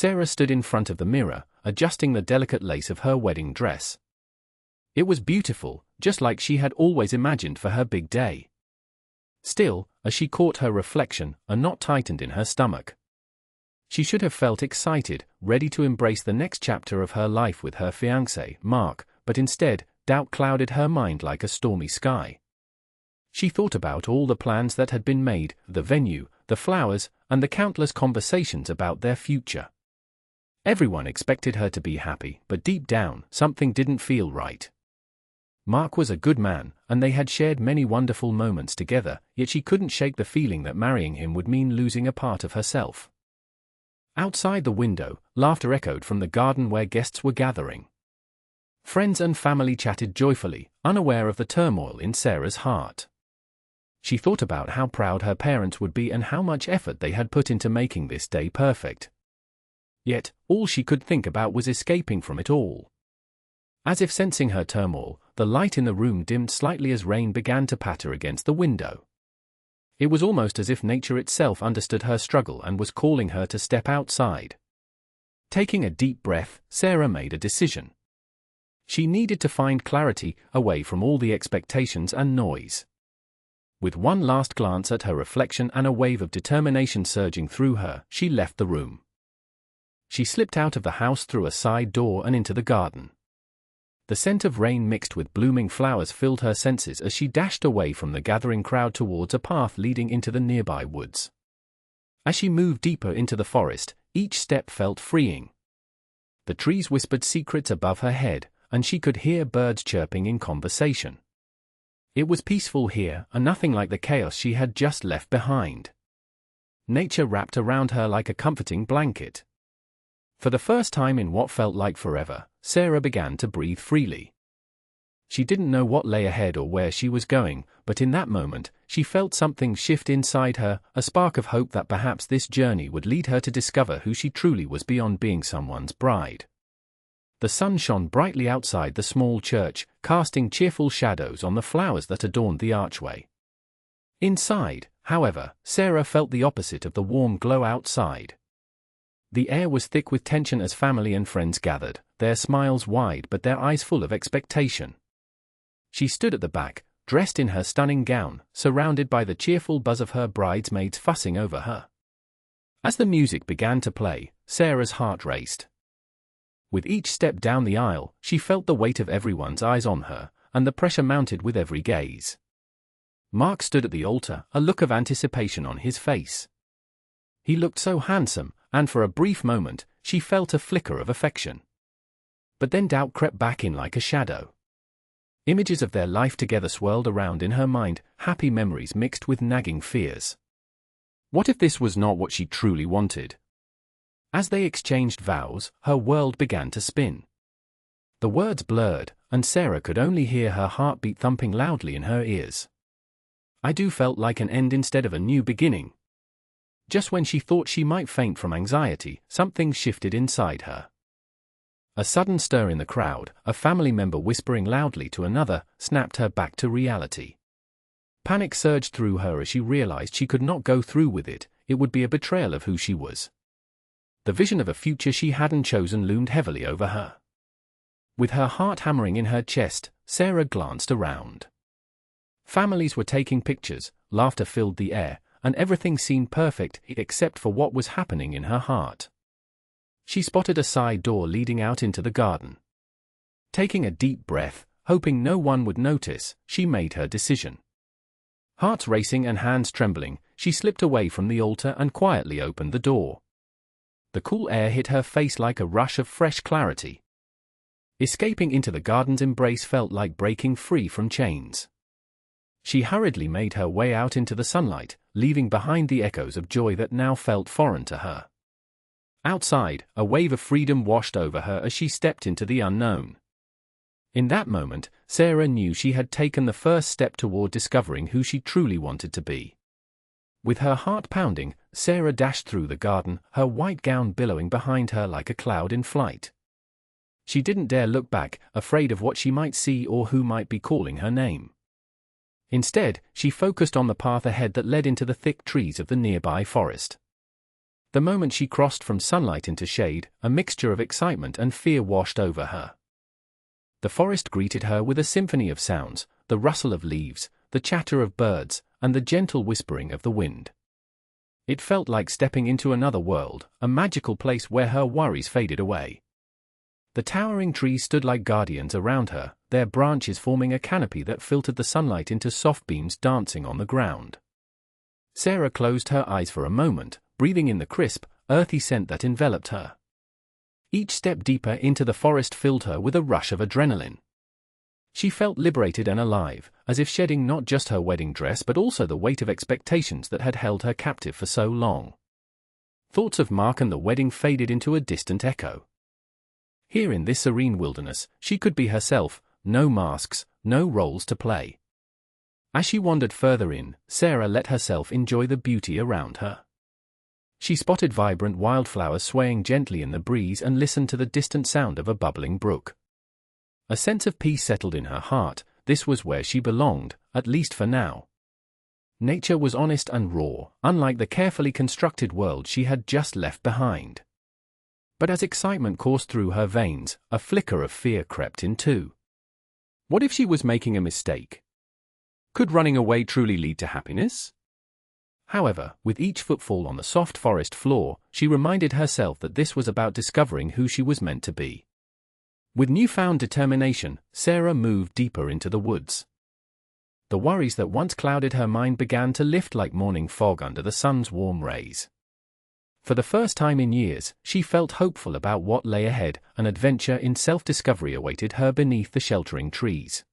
Sarah stood in front of the mirror, adjusting the delicate lace of her wedding dress. It was beautiful, just like she had always imagined for her big day. Still, as she caught her reflection, a knot tightened in her stomach. She should have felt excited, ready to embrace the next chapter of her life with her fiancé, Mark, but instead, doubt clouded her mind like a stormy sky. She thought about all the plans that had been made, the venue, the flowers, and the countless conversations about their future. Everyone expected her to be happy, but deep down, something didn't feel right. Mark was a good man, and they had shared many wonderful moments together, yet she couldn't shake the feeling that marrying him would mean losing a part of herself. Outside the window, laughter echoed from the garden where guests were gathering. Friends and family chatted joyfully, unaware of the turmoil in Sarah's heart. She thought about how proud her parents would be and how much effort they had put into making this day perfect. Yet, all she could think about was escaping from it all. As if sensing her turmoil, the light in the room dimmed slightly as rain began to patter against the window. It was almost as if nature itself understood her struggle and was calling her to step outside. Taking a deep breath, Sarah made a decision. She needed to find clarity, away from all the expectations and noise. With one last glance at her reflection and a wave of determination surging through her, she left the room. She slipped out of the house through a side door and into the garden. The scent of rain mixed with blooming flowers filled her senses as she dashed away from the gathering crowd towards a path leading into the nearby woods. As she moved deeper into the forest, each step felt freeing. The trees whispered secrets above her head, and she could hear birds chirping in conversation. It was peaceful here, and nothing like the chaos she had just left behind. Nature wrapped around her like a comforting blanket. For the first time in what felt like forever, Sarah began to breathe freely. She didn't know what lay ahead or where she was going, but in that moment, she felt something shift inside her, a spark of hope that perhaps this journey would lead her to discover who she truly was beyond being someone's bride. The sun shone brightly outside the small church, casting cheerful shadows on the flowers that adorned the archway. Inside, however, Sarah felt the opposite of the warm glow outside. The air was thick with tension as family and friends gathered, their smiles wide but their eyes full of expectation. She stood at the back, dressed in her stunning gown, surrounded by the cheerful buzz of her bridesmaids fussing over her. As the music began to play, Sarah's heart raced. With each step down the aisle, she felt the weight of everyone's eyes on her, and the pressure mounted with every gaze. Mark stood at the altar, a look of anticipation on his face. He looked so handsome, and for a brief moment, she felt a flicker of affection. But then doubt crept back in like a shadow. Images of their life together swirled around in her mind, happy memories mixed with nagging fears. What if this was not what she truly wanted? As they exchanged vows, her world began to spin. The words blurred, and Sarah could only hear her heartbeat thumping loudly in her ears. "I do" felt like an end instead of a new beginning. Just when she thought she might faint from anxiety, something shifted inside her. A sudden stir in the crowd, a family member whispering loudly to another, snapped her back to reality. Panic surged through her as she realized she could not go through with it. It would be a betrayal of who she was. The vision of a future she hadn't chosen loomed heavily over her. With her heart hammering in her chest, Sarah glanced around. Families were taking pictures, laughter filled the air, and everything seemed perfect except for what was happening in her heart. She spotted a side door leading out into the garden. Taking a deep breath, hoping no one would notice, she made her decision. Heart racing and hands trembling, she slipped away from the altar and quietly opened the door. The cool air hit her face like a rush of fresh clarity. Escaping into the garden's embrace felt like breaking free from chains. She hurriedly made her way out into the sunlight, leaving behind the echoes of joy that now felt foreign to her. Outside, a wave of freedom washed over her as she stepped into the unknown. In that moment, Sarah knew she had taken the first step toward discovering who she truly wanted to be. With her heart pounding, Sarah dashed through the garden, her white gown billowing behind her like a cloud in flight. She didn't dare look back, afraid of what she might see or who might be calling her name. Instead, she focused on the path ahead that led into the thick trees of the nearby forest. The moment she crossed from sunlight into shade, a mixture of excitement and fear washed over her. The forest greeted her with a symphony of sounds, the rustle of leaves, the chatter of birds, and the gentle whispering of the wind. It felt like stepping into another world, a magical place where her worries faded away. The towering trees stood like guardians around her, their branches forming a canopy that filtered the sunlight into soft beams dancing on the ground. Sarah closed her eyes for a moment, breathing in the crisp, earthy scent that enveloped her. Each step deeper into the forest filled her with a rush of adrenaline. She felt liberated and alive, as if shedding not just her wedding dress but also the weight of expectations that had held her captive for so long. Thoughts of Mark and the wedding faded into a distant echo. Here in this serene wilderness, she could be herself, no masks, no roles to play. As she wandered further in, Sarah let herself enjoy the beauty around her. She spotted vibrant wildflowers swaying gently in the breeze and listened to the distant sound of a bubbling brook. A sense of peace settled in her heart. This was where she belonged, at least for now. Nature was honest and raw, unlike the carefully constructed world she had just left behind. But as excitement coursed through her veins, a flicker of fear crept in too. What if she was making a mistake? Could running away truly lead to happiness? However, with each footfall on the soft forest floor, she reminded herself that this was about discovering who she was meant to be. With newfound determination, Sarah moved deeper into the woods. The worries that once clouded her mind began to lift like morning fog under the sun's warm rays. For the first time in years, she felt hopeful about what lay ahead. An adventure in self-discovery awaited her beneath the sheltering trees.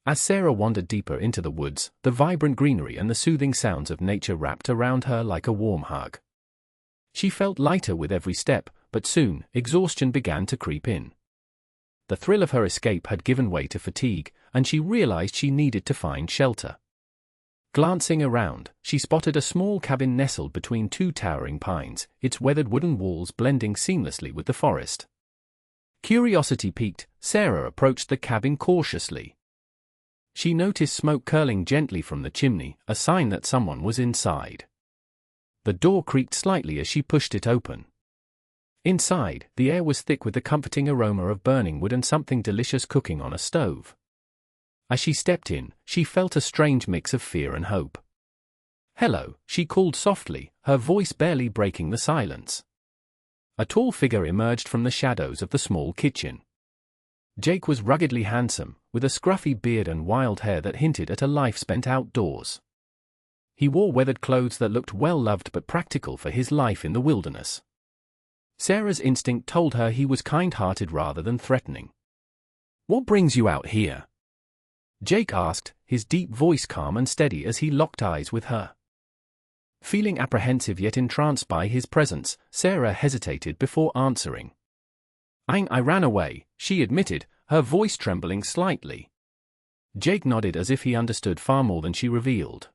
As Sarah wandered deeper into the woods, the vibrant greenery and the soothing sounds of nature wrapped around her like a warm hug. She felt lighter with every step, but soon, exhaustion began to creep in. The thrill of her escape had given way to fatigue, and she realized she needed to find shelter. Glancing around, she spotted a small cabin nestled between two towering pines, its weathered wooden walls blending seamlessly with the forest. Curiosity piqued, Sarah approached the cabin cautiously. She noticed smoke curling gently from the chimney, a sign that someone was inside. The door creaked slightly as she pushed it open. Inside, the air was thick with the comforting aroma of burning wood and something delicious cooking on a stove. As she stepped in, she felt a strange mix of fear and hope. "Hello," she called softly, her voice barely breaking the silence. A tall figure emerged from the shadows of the small kitchen. Jake was ruggedly handsome, with a scruffy beard and wild hair that hinted at a life spent outdoors. He wore weathered clothes that looked well-loved but practical for his life in the wilderness. Sarah's instinct told her he was kind-hearted rather than threatening. "What brings you out here?" Jake asked, his deep voice calm and steady as he locked eyes with her. Feeling apprehensive yet entranced by his presence, Sarah hesitated before answering. I ran away," she admitted, her voice trembling slightly. Jake nodded as if he understood far more than she revealed.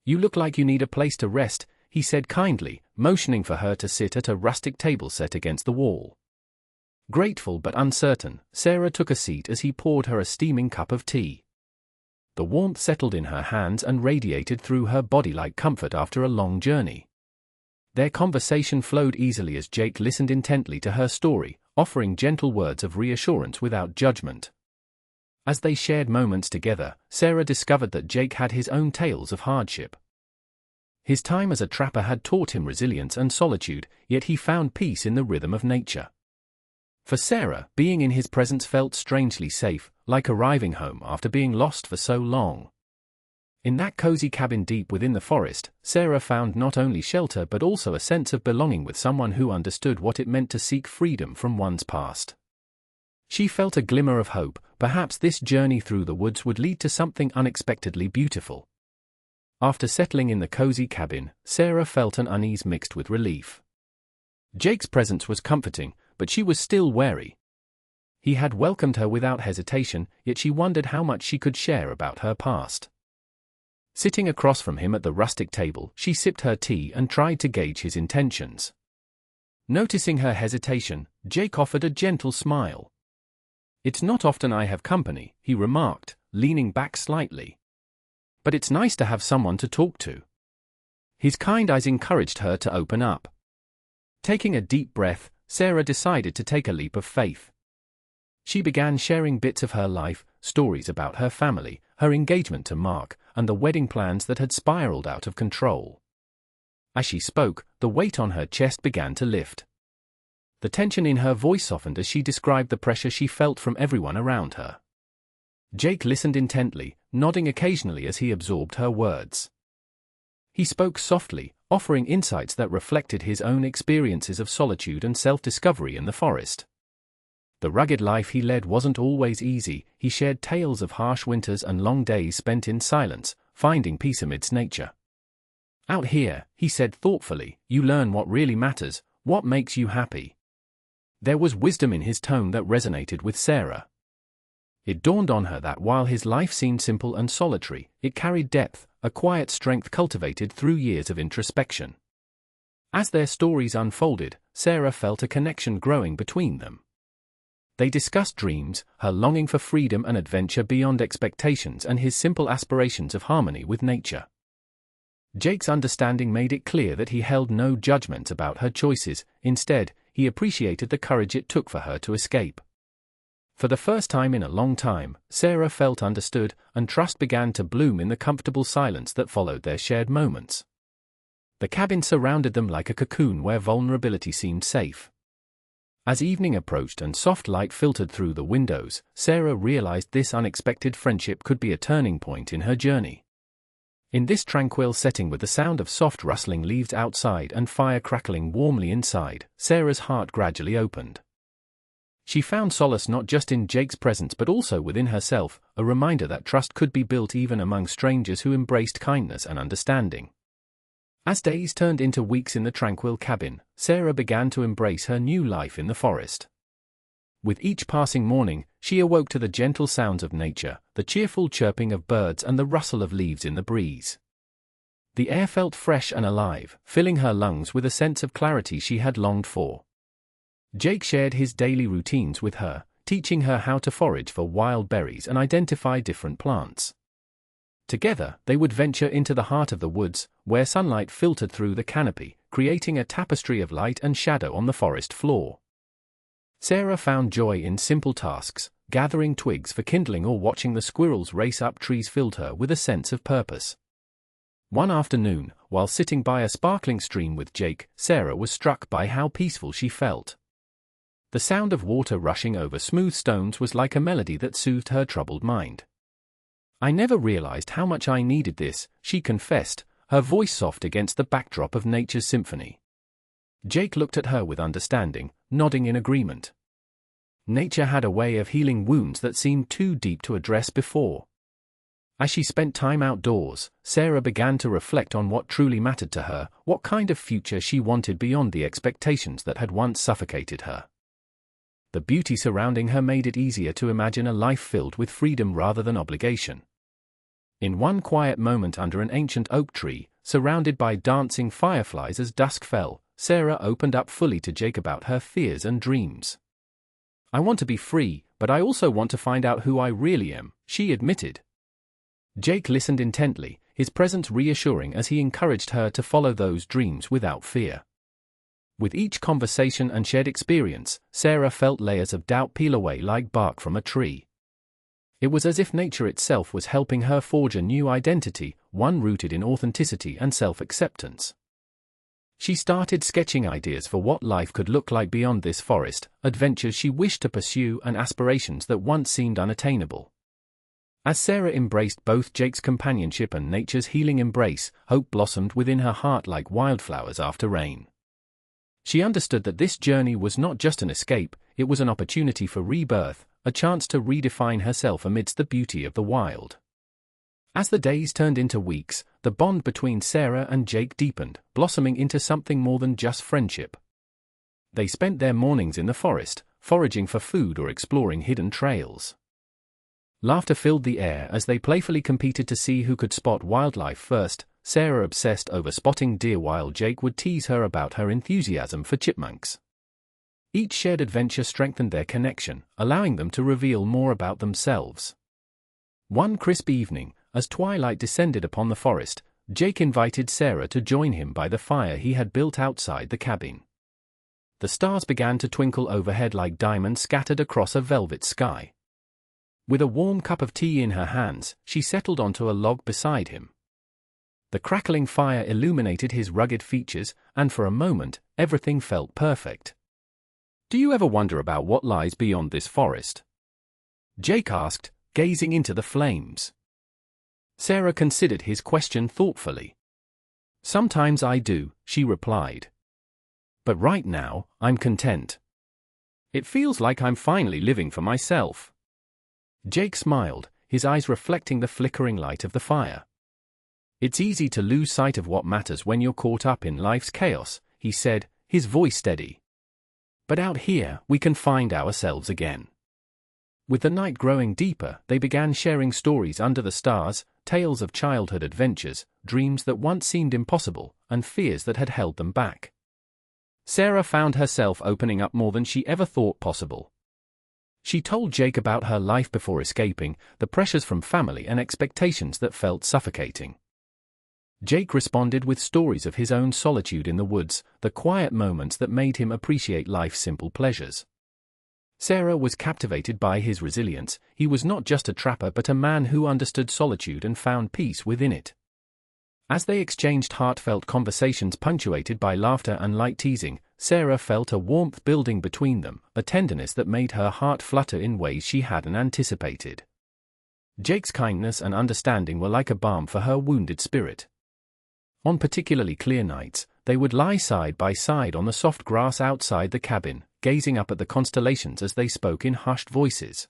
"You look like you need a place to rest," he said kindly, motioning for her to sit at a rustic table set against the wall. Grateful but uncertain, Sarah took a seat as he poured her a steaming cup of tea. The warmth settled in her hands and radiated through her body like comfort after a long journey. Their conversation flowed easily as Jake listened intently to her story, offering gentle words of reassurance without judgment. As they shared moments together, Sarah discovered that Jake had his own tales of hardship. His time as a trapper had taught him resilience and solitude, yet he found peace in the rhythm of nature. For Sarah, being in his presence felt strangely safe, like arriving home after being lost for so long. In that cozy cabin deep within the forest, Sarah found not only shelter but also a sense of belonging with someone who understood what it meant to seek freedom from one's past. She felt a glimmer of hope. Perhaps this journey through the woods would lead to something unexpectedly beautiful. After settling in the cozy cabin, Sarah felt an unease mixed with relief. Jake's presence was comforting, but she was still wary. He had welcomed her without hesitation, yet she wondered how much she could share about her past. Sitting across from him at the rustic table, she sipped her tea and tried to gauge his intentions. Noticing her hesitation, Jake offered a gentle smile. "It's not often I have company," he remarked, leaning back slightly. "But it's nice to have someone to talk to." His kind eyes encouraged her to open up. Taking a deep breath, Sarah decided to take a leap of faith. She began sharing bits of her life, stories about her family, her engagement to Mark, and the wedding plans that had spiraled out of control. As she spoke, the weight on her chest began to lift. The tension in her voice softened as she described the pressure she felt from everyone around her. Jake listened intently, nodding occasionally as he absorbed her words. He spoke softly, offering insights that reflected his own experiences of solitude and self-discovery in the forest. The rugged life he led wasn't always easy. He shared tales of harsh winters and long days spent in silence, finding peace amidst nature. "Out here," he said thoughtfully, "you learn what really matters, what makes you happy." There was wisdom in his tone that resonated with Sarah. It dawned on her that while his life seemed simple and solitary, it carried depth, a quiet strength cultivated through years of introspection. As their stories unfolded, Sarah felt a connection growing between them. They discussed dreams, her longing for freedom and adventure beyond expectations, and his simple aspirations of harmony with nature. Jake's understanding made it clear that he held no judgment about her choices. Instead, he appreciated the courage it took for her to escape. For the first time in a long time, Sarah felt understood, and trust began to bloom in the comfortable silence that followed their shared moments. The cabin surrounded them like a cocoon where vulnerability seemed safe. As evening approached and soft light filtered through the windows, Sarah realized this unexpected friendship could be a turning point in her journey. In this tranquil setting, with the sound of soft rustling leaves outside and fire crackling warmly inside, Sarah's heart gradually opened. She found solace not just in Jake's presence but also within herself, a reminder that trust could be built even among strangers who embraced kindness and understanding. As days turned into weeks in the tranquil cabin, Sarah began to embrace her new life in the forest. With each passing morning, she awoke to the gentle sounds of nature, the cheerful chirping of birds and the rustle of leaves in the breeze. The air felt fresh and alive, filling her lungs with a sense of clarity she had longed for. Jake shared his daily routines with her, teaching her how to forage for wild berries and identify different plants. Together, they would venture into the heart of the woods, where sunlight filtered through the canopy, creating a tapestry of light and shadow on the forest floor. Sarah found joy in simple tasks. Gathering twigs for kindling or watching the squirrels race up trees filled her with a sense of purpose. One afternoon, while sitting by a sparkling stream with Jake, Sarah was struck by how peaceful she felt. The sound of water rushing over smooth stones was like a melody that soothed her troubled mind. "I never realized how much I needed this," she confessed, her voice soft against the backdrop of nature's symphony. Jake looked at her with understanding, nodding in agreement. Nature had a way of healing wounds that seemed too deep to address before. As she spent time outdoors, Sarah began to reflect on what truly mattered to her, what kind of future she wanted beyond the expectations that had once suffocated her. The beauty surrounding her made it easier to imagine a life filled with freedom rather than obligation. In one quiet moment under an ancient oak tree, surrounded by dancing fireflies as dusk fell, Sarah opened up fully to Jake about her fears and dreams. "I want to be free, but I also want to find out who I really am," she admitted. Jake listened intently, his presence reassuring as he encouraged her to follow those dreams without fear. With each conversation and shared experience, Sarah felt layers of doubt peel away like bark from a tree. It was as if nature itself was helping her forge a new identity, one rooted in authenticity and self-acceptance. She started sketching ideas for what life could look like beyond this forest, adventures she wished to pursue and aspirations that once seemed unattainable. As Sarah embraced both Jake's companionship and nature's healing embrace, hope blossomed within her heart like wildflowers after rain. She understood that this journey was not just an escape, it was an opportunity for rebirth, a chance to redefine herself amidst the beauty of the wild. As the days turned into weeks, the bond between Sarah and Jake deepened, blossoming into something more than just friendship. They spent their mornings in the forest, foraging for food or exploring hidden trails. Laughter filled the air as they playfully competed to see who could spot wildlife first. Sarah obsessed over spotting deer while Jake would tease her about her enthusiasm for chipmunks. Each shared adventure strengthened their connection, allowing them to reveal more about themselves. One crisp evening, as twilight descended upon the forest, Jake invited Sarah to join him by the fire he had built outside the cabin. The stars began to twinkle overhead like diamonds scattered across a velvet sky. With a warm cup of tea in her hands, she settled onto a log beside him. The crackling fire illuminated his rugged features, and for a moment, everything felt perfect. "Do you ever wonder about what lies beyond this forest?" Jake asked, gazing into the flames. Sarah considered his question thoughtfully. "Sometimes I do," she replied. "But right now, I'm content. It feels like I'm finally living for myself." Jake smiled, his eyes reflecting the flickering light of the fire. "It's easy to lose sight of what matters when you're caught up in life's chaos," he said, his voice steady. "But out here, we can find ourselves again." With the night growing deeper, they began sharing stories under the stars, tales of childhood adventures, dreams that once seemed impossible, and fears that had held them back. Sarah found herself opening up more than she ever thought possible. She told Jake about her life before escaping, the pressures from family and expectations that felt suffocating. Jake responded with stories of his own solitude in the woods, the quiet moments that made him appreciate life's simple pleasures. Sarah was captivated by his resilience. He was not just a trapper but a man who understood solitude and found peace within it. As they exchanged heartfelt conversations punctuated by laughter and light teasing, Sarah felt a warmth building between them, a tenderness that made her heart flutter in ways she hadn't anticipated. Jake's kindness and understanding were like a balm for her wounded spirit. On particularly clear nights, they would lie side by side on the soft grass outside the cabin, gazing up at the constellations as they spoke in hushed voices.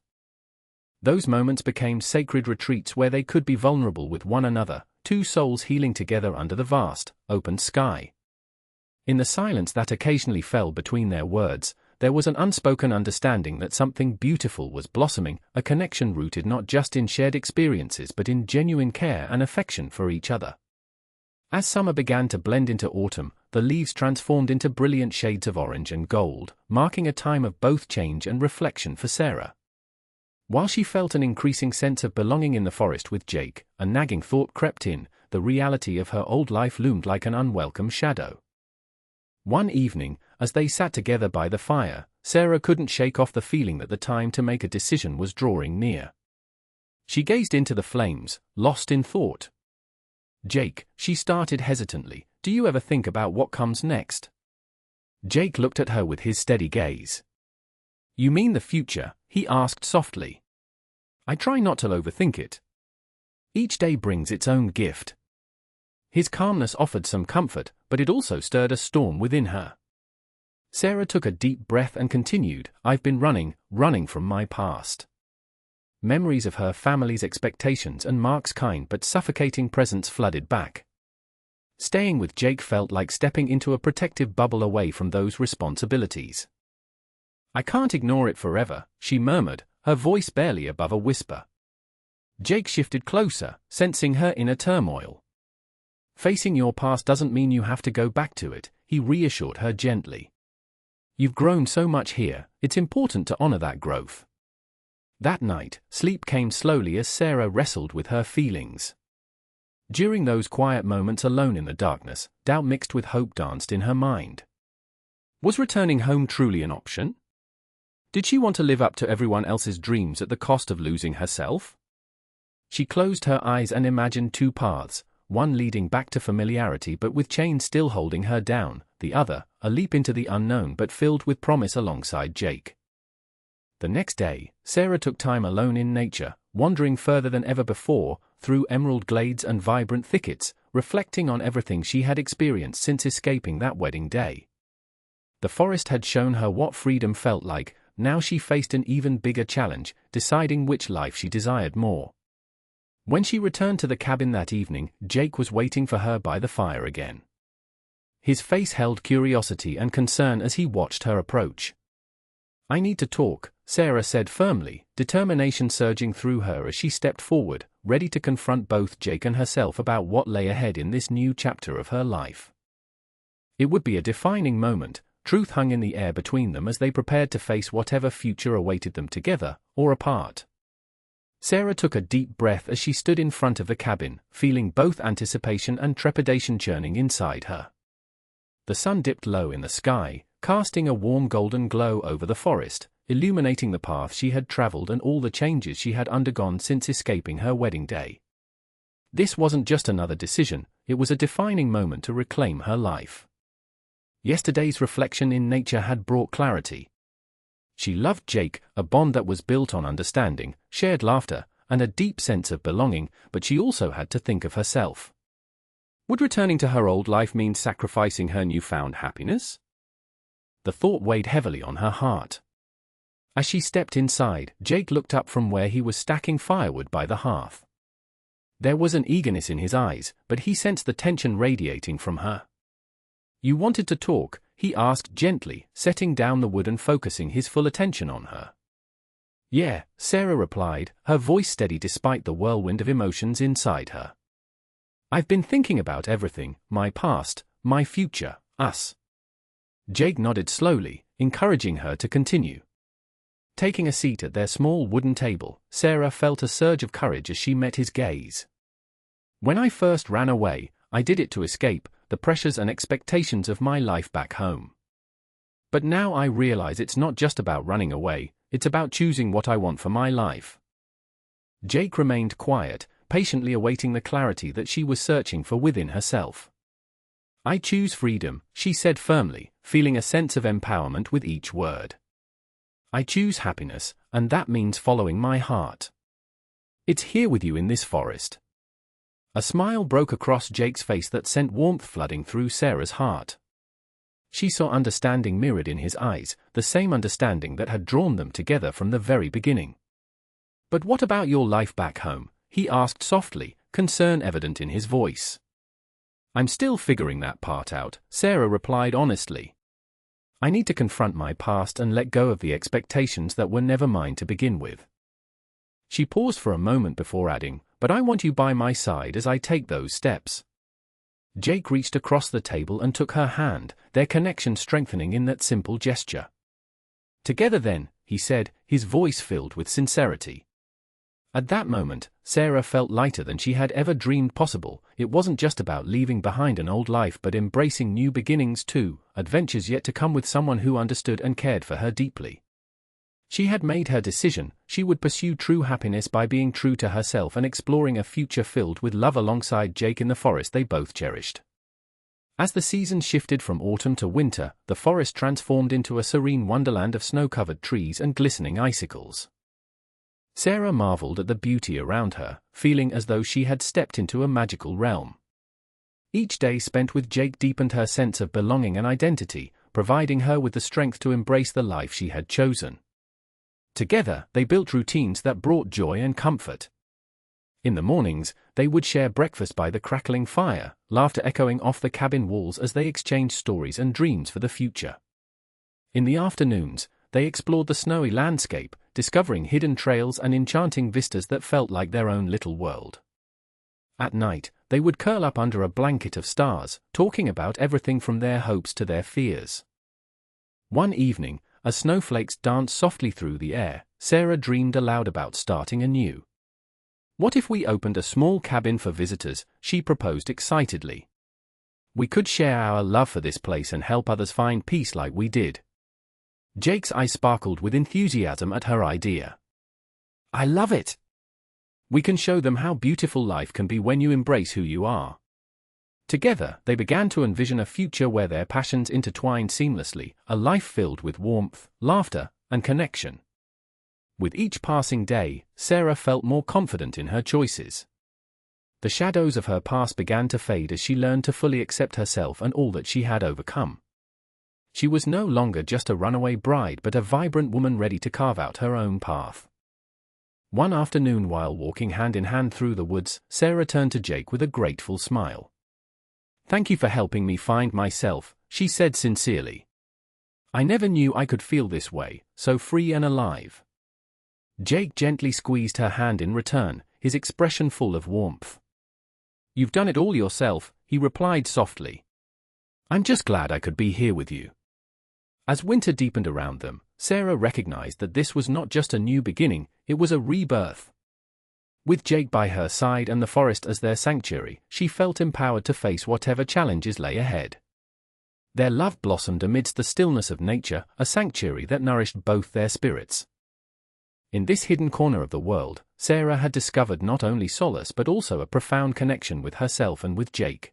Those moments became sacred retreats where they could be vulnerable with one another, two souls healing together under the vast, open sky. In the silence that occasionally fell between their words, there was an unspoken understanding that something beautiful was blossoming, a connection rooted not just in shared experiences but in genuine care and affection for each other. As summer began to blend into autumn, the leaves transformed into brilliant shades of orange and gold, marking a time of both change and reflection for Sarah. While she felt an increasing sense of belonging in the forest with Jake, a nagging thought crept in. The reality of her old life loomed like an unwelcome shadow. One evening, as they sat together by the fire, Sarah couldn't shake off the feeling that the time to make a decision was drawing near. She gazed into the flames, lost in thought. "Jake," she started hesitantly, "do you ever think about what comes next?" Jake looked at her with his steady gaze. "You mean the future?" he asked softly. "I try not to overthink it. Each day brings its own gift." His calmness offered some comfort, but it also stirred a storm within her. Sarah took a deep breath and continued, "I've been running from my past." Memories of her family's expectations and Mark's kind but suffocating presence flooded back. Staying with Jake felt like stepping into a protective bubble away from those responsibilities. "I can't ignore it forever," she murmured, her voice barely above a whisper. Jake shifted closer, sensing her inner turmoil. "Facing your past doesn't mean you have to go back to it," he reassured her gently. "You've grown so much here, it's important to honor that growth." That night, sleep came slowly as Sarah wrestled with her feelings. During those quiet moments alone in the darkness, doubt mixed with hope danced in her mind. Was returning home truly an option? Did she want to live up to everyone else's dreams at the cost of losing herself? She closed her eyes and imagined two paths, one leading back to familiarity but with chains still holding her down, the other, a leap into the unknown but filled with promise alongside Jake. The next day, Sarah took time alone in nature, wandering further than ever before, through emerald glades and vibrant thickets, reflecting on everything she had experienced since escaping that wedding day. The forest had shown her what freedom felt like. Now she faced an even bigger challenge, deciding which life she desired more. When she returned to the cabin that evening, Jake was waiting for her by the fire again. His face held curiosity and concern as he watched her approach. "I need to talk," Sarah said firmly, determination surging through her as she stepped forward, ready to confront both Jake and herself about what lay ahead in this new chapter of her life. It would be a defining moment. Truth hung in the air between them as they prepared to face whatever future awaited them together, or apart. Sarah took a deep breath as she stood in front of the cabin, feeling both anticipation and trepidation churning inside her. The sun dipped low in the sky, casting a warm golden glow over the forest, illuminating the path she had traveled and all the changes she had undergone since escaping her wedding day. This wasn't just another decision, it was a defining moment to reclaim her life. Yesterday's reflection in nature had brought clarity. She loved Jake, a bond that was built on understanding, shared laughter, and a deep sense of belonging, but she also had to think of herself. Would returning to her old life mean sacrificing her newfound happiness? The thought weighed heavily on her heart. As she stepped inside, Jake looked up from where he was stacking firewood by the hearth. There was an eagerness in his eyes, but he sensed the tension radiating from her. "You wanted to talk?" he asked gently, setting down the wood and focusing his full attention on her. "Yeah," Sarah replied, her voice steady despite the whirlwind of emotions inside her. "I've been thinking about everything, my past, my future, us." Jake nodded slowly, encouraging her to continue. Taking a seat at their small wooden table, Sarah felt a surge of courage as she met his gaze. "When I first ran away, I did it to escape the pressures and expectations of my life back home. But now I realize it's not just about running away, it's about choosing what I want for my life." Jake remained quiet, patiently awaiting the clarity that she was searching for within herself. "I choose freedom," she said firmly, feeling a sense of empowerment with each word. "I choose happiness, and that means following my heart. It's here with you in this forest." A smile broke across Jake's face that sent warmth flooding through Sarah's heart. She saw understanding mirrored in his eyes, the same understanding that had drawn them together from the very beginning. "But what about your life back home?" he asked softly, concern evident in his voice. "I'm still figuring that part out," Sarah replied honestly. "I need to confront my past and let go of the expectations that were never mine to begin with." She paused for a moment before adding, "But I want you by my side as I take those steps." Jake reached across the table and took her hand, their connection strengthening in that simple gesture. "Together then," he said, his voice filled with sincerity. At that moment, Sarah felt lighter than she had ever dreamed possible. It wasn't just about leaving behind an old life but embracing new beginnings too, adventures yet to come with someone who understood and cared for her deeply. She had made her decision. She would pursue true happiness by being true to herself and exploring a future filled with love alongside Jake in the forest they both cherished. As the seasons shifted from autumn to winter, the forest transformed into a serene wonderland of snow-covered trees and glistening icicles. Sarah marveled at the beauty around her, feeling as though she had stepped into a magical realm. Each day spent with Jake deepened her sense of belonging and identity, providing her with the strength to embrace the life she had chosen. Together, they built routines that brought joy and comfort. In the mornings, they would share breakfast by the crackling fire, laughter echoing off the cabin walls as they exchanged stories and dreams for the future. In the afternoons, they explored the snowy landscape, discovering hidden trails and enchanting vistas that felt like their own little world. At night, they would curl up under a blanket of stars, talking about everything from their hopes to their fears. One evening, as snowflakes danced softly through the air, Sarah dreamed aloud about starting anew. "What if we opened a small cabin for visitors?" she proposed excitedly. "We could share our love for this place and help others find peace like we did." Jake's eyes sparkled with enthusiasm at her idea. "I love it! We can show them how beautiful life can be when you embrace who you are." Together, they began to envision a future where their passions intertwined seamlessly, a life filled with warmth, laughter, and connection. With each passing day, Sarah felt more confident in her choices. The shadows of her past began to fade as she learned to fully accept herself and all that she had overcome. She was no longer just a runaway bride but a vibrant woman ready to carve out her own path. One afternoon while walking hand in hand through the woods, Sarah turned to Jake with a grateful smile. "Thank you for helping me find myself," she said sincerely. "I never knew I could feel this way, so free and alive." Jake gently squeezed her hand in return, his expression full of warmth. "You've done it all yourself," he replied softly. "I'm just glad I could be here with you." As winter deepened around them, Sarah recognized that this was not just a new beginning, it was a rebirth. With Jake by her side and the forest as their sanctuary, she felt empowered to face whatever challenges lay ahead. Their love blossomed amidst the stillness of nature, a sanctuary that nourished both their spirits. In this hidden corner of the world, Sarah had discovered not only solace but also a profound connection with herself and with Jake.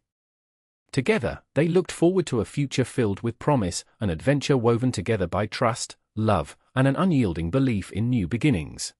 Together, they looked forward to a future filled with promise, an adventure woven together by trust, love, and an unyielding belief in new beginnings.